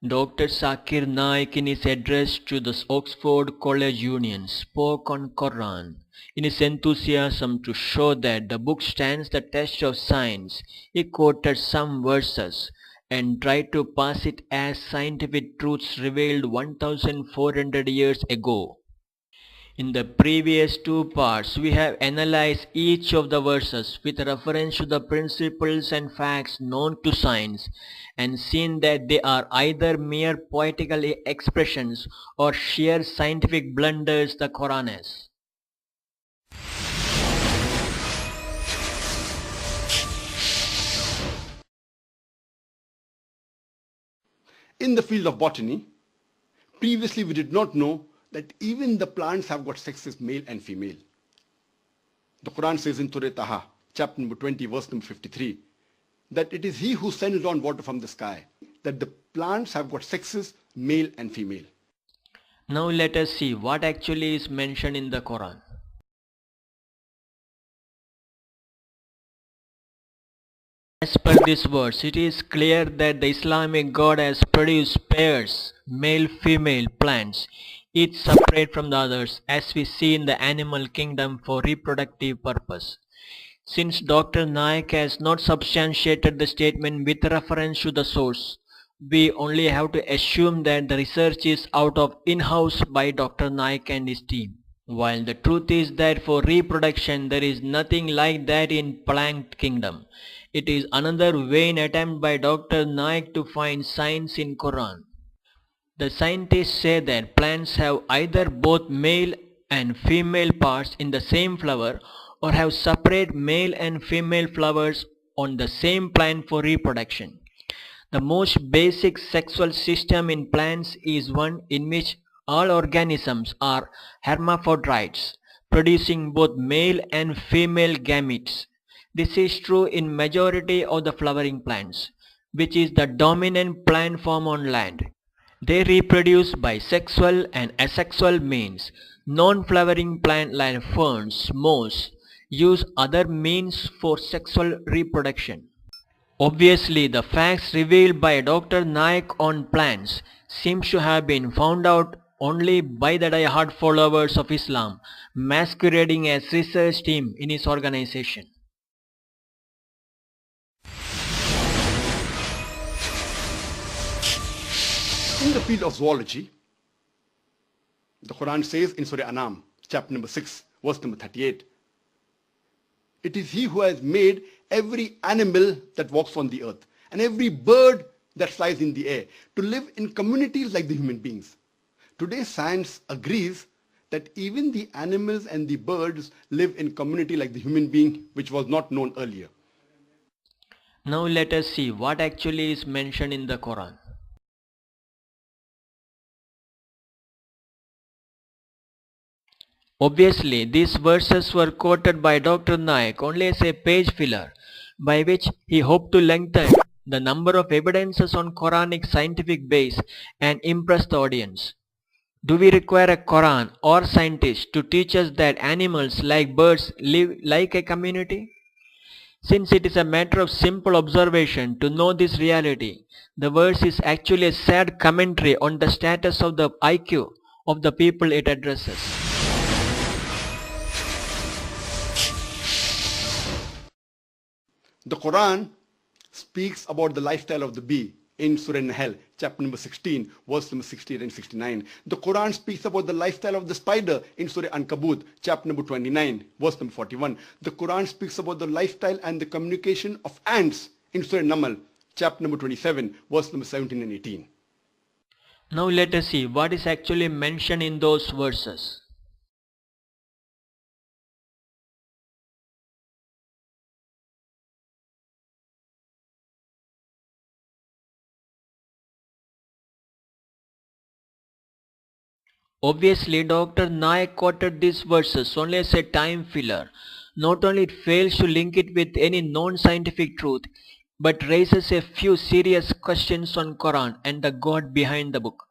Dr. Zakir Naik in his address to the Oxford College Union spoke on Qur'an. In his enthusiasm to show that the book stands the test of science, he quoted some verses and tried to pass it as scientific truths revealed 1400 years ago. In the previous two parts, we have analyzed each of the verses with reference to the principles and facts known to science and seen that they are either mere poetical expressions or sheer scientific blunders the Quran is. In the field of botany, previously we did not know that even the plants have got sexes, male and female. The Quran says in Surah Taha, chapter number 20, verse number 53, that it is He who sends down water from the sky, that the plants have got sexes, male and female. Now let us see what actually is mentioned in the Quran. As per this verse, it is clear that the Islamic God has produced pairs, male-female plants, each separate from the others, as we see in the animal kingdom for reproductive purpose. Since Dr. Naik has not substantiated the statement with reference to the source, we only have to assume that the research is out of in-house by Dr. Naik and his team. While the truth is that for reproduction there is nothing like that in plant kingdom. It is another vain attempt by Dr. Naik to find science in Quran. The scientists say that plants have either both male and female parts in the same flower or have separate male and female flowers on the same plant for reproduction. The most basic sexual system in plants is one in which all organisms are hermaphrodites, producing both male and female gametes. This is true in majority of the flowering plants, which is the dominant plant form on land. They reproduce by sexual and asexual means. Non-flowering plants like ferns, moss, use other means for sexual reproduction. Obviously, the facts revealed by Dr. Naik on plants seems to have been found out only by the die-hard followers of Islam, masquerading as research team in his organization. In the field of zoology, the Quran says in Surah Anam, chapter number 6, verse number 38, it is He who has made every animal that walks on the earth and every bird that flies in the air to live in communities like the human beings. Today science agrees that even the animals and the birds live in community like the human being, which was not known earlier. Now let us see what actually is mentioned in the Quran. Obviously, these verses were quoted by Dr. Naik only as a page filler, by which he hoped to lengthen the number of evidences on Quranic scientific base and impress the audience. Do we require a Quran or scientists to teach us that animals like birds live like a community? Since it is a matter of simple observation to know this reality, the verse is actually a sad commentary on the status of the IQ of the people it addresses. The Quran speaks about the lifestyle of the bee in Surah Nahl, chapter number 16, verse number 68 and 69. The Quran speaks about the lifestyle of the spider in Surah Ankabut, chapter number 29, verse number 41. The Quran speaks about the lifestyle and the communication of ants in Surah Namal, chapter number 27, verse number 17 and 18. Now let us see what is actually mentioned in those verses. Obviously, Dr. Naik quoted these verses only as a time filler. Not only it fails to link it with any non-scientific truth, but raises a few serious questions on Quran and the God behind the book.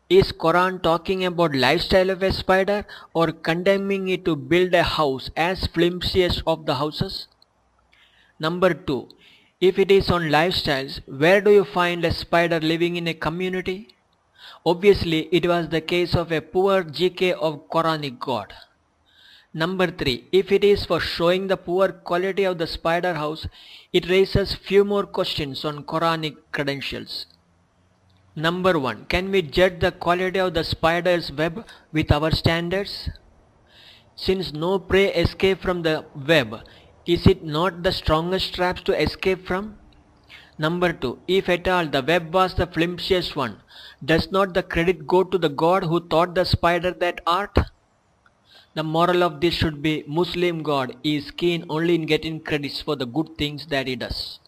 Is Quran talking about lifestyle of a spider or condemning it to build a house as flimsy as of the houses? Number 2. If it is on lifestyles, where do you find a spider living in a community? Obviously, it was the case of a poor GK of Quranic God. Number 3. If it is for showing the poor quality of the spider house, it raises few more questions on Quranic credentials. Number 1. Can we judge the quality of the spider's web with our standards? Since no prey escape from the web, is it not the strongest traps to escape from? Number 2. If at all the web was the flimsiest one, does not the credit go to the God who taught the spider that art? The moral of this should be Muslim God is keen only in getting credits for the good things that he does.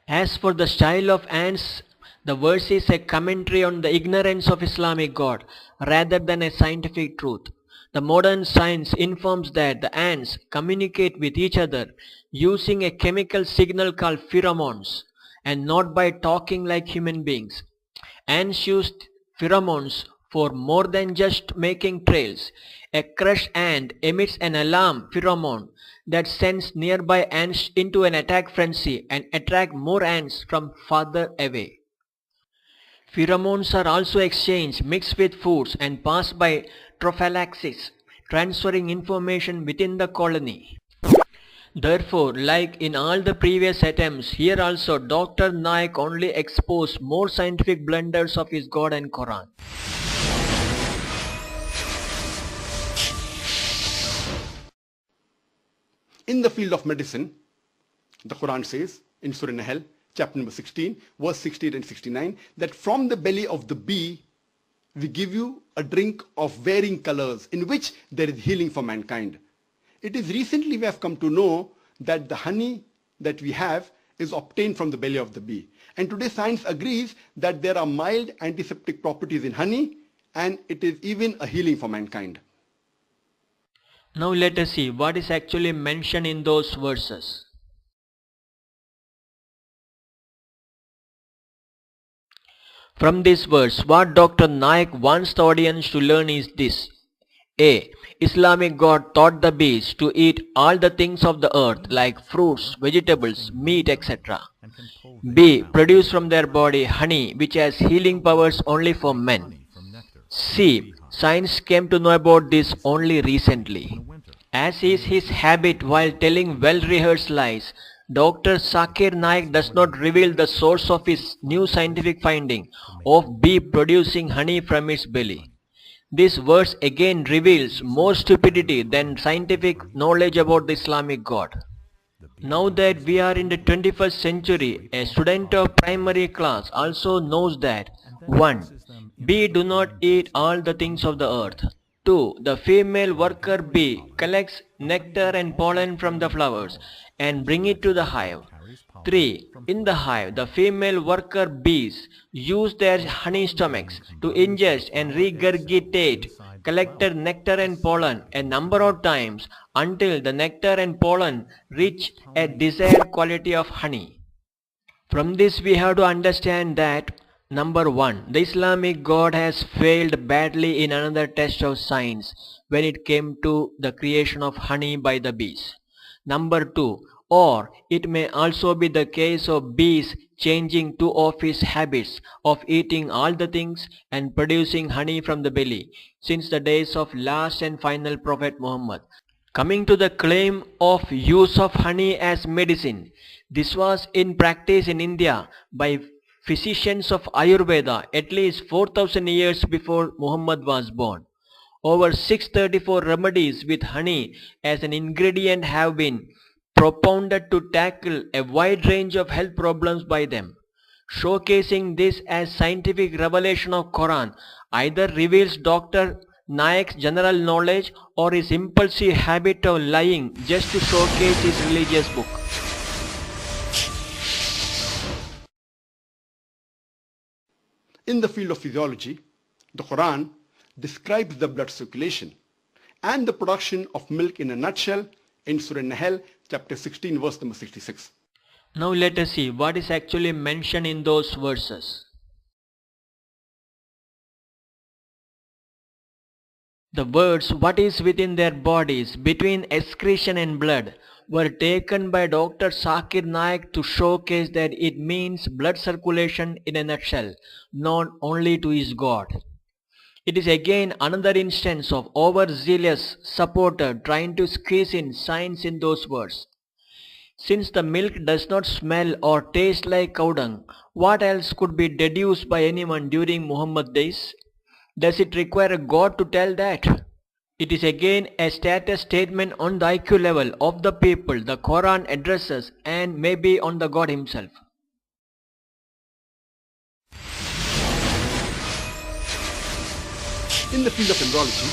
As for the style of ants, the verse is a commentary on the ignorance of Islamic God rather than a scientific truth. The modern science informs that the ants communicate with each other using a chemical signal called pheromones and not by talking like human beings. Ants use pheromones for more than just making trails. A crushed ant emits an alarm pheromone that sends nearby ants into an attack frenzy and attract more ants from farther away. Pheromones are also exchanged, mixed with foods and passed by trophallaxis, transferring information within the colony. Therefore, like in all the previous attempts, here also Dr. Naik only exposed more scientific blunders of his God and Quran. In the field of medicine, the Quran says in Surah Nahl, chapter number 16, verse 68 and 69, that from the belly of the bee, we give you a drink of varying colors in which there is healing for mankind. It is recently we have come to know that the honey that we have is obtained from the belly of the bee. And today science agrees that there are mild antiseptic properties in honey and it is even a healing for mankind. Now let us see what is actually mentioned in those verses. From this verse, what Dr. Naik wants the audience to learn is this. A. Islamic God taught the bees to eat all the things of the earth like fruits, vegetables, meat, etc. B. Produce from their body honey which has healing powers only for men. C. Science came to know about this only recently. As is his habit while telling well-rehearsed lies, Dr. Zakir Naik does not reveal the source of his new scientific finding of bee producing honey from its belly. This verse again reveals more stupidity than scientific knowledge about the Islamic God. Now that we are in the 21st century, a student of primary class also knows that 1. Bee do not eat all the things of the earth. 2. The female worker bee collects nectar and pollen from the flowers and bring it to the hive. 3. In the hive, the female worker bees use their honey stomachs to ingest and regurgitate collected nectar and pollen a number of times until the nectar and pollen reach a desired quality of honey. From this we have to understand that number 1. The Islamic God has failed badly in another test of science when it came to the creation of honey by the bees. Number 2. Or it may also be the case of bees changing two of his habits of eating all the things and producing honey from the belly since the days of last and final Prophet Muhammad. Coming to the claim of use of honey as medicine, this was in practice in India by physicians of Ayurveda at least 4000 years before Muhammad was born. Over 634 remedies with honey as an ingredient have been propounded to tackle a wide range of health problems by them. Showcasing this as scientific revelation of Quran either reveals Dr. Naik's general knowledge or his impulsive habit of lying just to showcase his religious book. In the field of physiology, the Quran describes the blood circulation and the production of milk in a nutshell in Surah Nahl, chapter 16, verse number 66. Now let us see what is actually mentioned in those verses. The words "what is within their bodies between excretion and blood" were taken by Dr. Zakir Naik to showcase that it means blood circulation in a nutshell, known only to his God. It is again another instance of overzealous supporter trying to squeeze in science in those words. Since the milk does not smell or taste like cow dung, what else could be deduced by anyone during Muhammad days? Does it require a God to tell that? It is again a status statement on the IQ level of the people the Quran addresses and maybe on the God himself. In the field of embryology,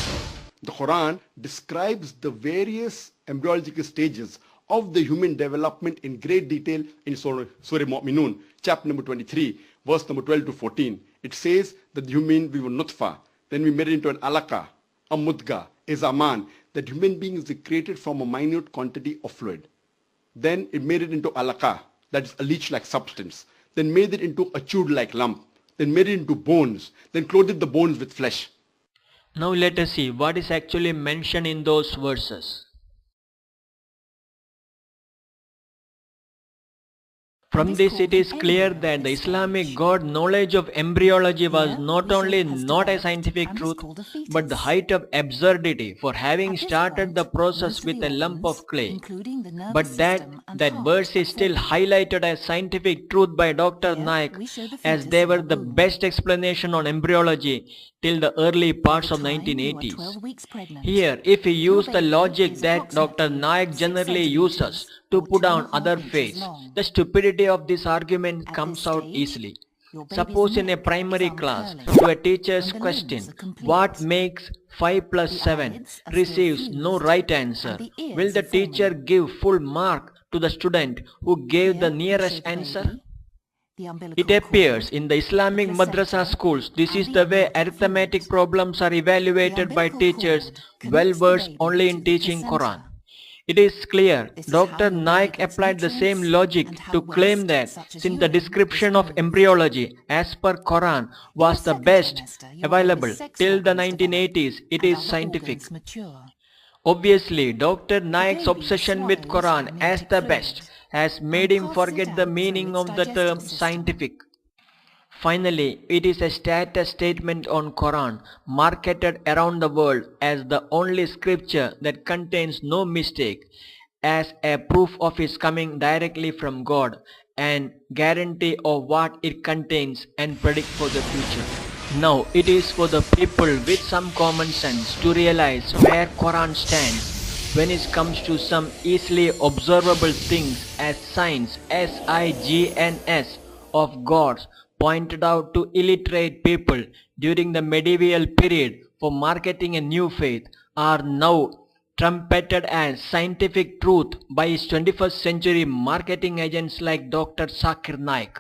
the Quran describes the various embryological stages of the human development in great detail in Surah Mu'minun, chapter number 23, verse number 12 to 14. It says that the human, we were nutfa, then we made it into an alaka, a mudga, a zaman, that human beings are created from a minute quantity of fluid. Then it made it into alaka, that is a leech-like substance. Then made it into a chewed-like lump. Then made it into bones. Then clothed the bones with flesh. Now let us see what is actually mentioned in those verses. From this it is clear that the Islamic God knowledge of embryology was not only not a scientific truth, but the height of absurdity for having started the process with a lump of clay. But that verse is still highlighted as scientific truth by Dr. Naik, as they were the best explanation on embryology till the early parts of 1980s. Here, if we use the logic that Dr. Naik generally uses to put down other faiths, the stupidity of this argument comes out easily. Suppose in a primary class, to a teacher's question, what makes 5 plus 7, receives no right answer, will the teacher give full mark to the student who gave the nearest answer? It appears in the Islamic madrasa schools, this is the way arithmetic problems are evaluated by teachers well versed only in teaching Quran. It is clear Dr. Naik applied the same logic to claim that since the description of embryology as per Quran was the best available till the 1980s, it is scientific. Obviously, Dr. Naik's obsession with Quran as the best has made him forget the meaning of the term scientific. Finally, it is a status statement on Quran marketed around the world as the only scripture that contains no mistake, as a proof of its coming directly from God and guarantee of what it contains and predict for the future. Now it is for the people with some common sense to realize where Quran stands when it comes to some easily observable things as signs, S-I-G-N-S, of gods pointed out to illiterate people during the medieval period for marketing a new faith are now trumpeted as scientific truth by his 21st century marketing agents like Dr. Zakir Naik.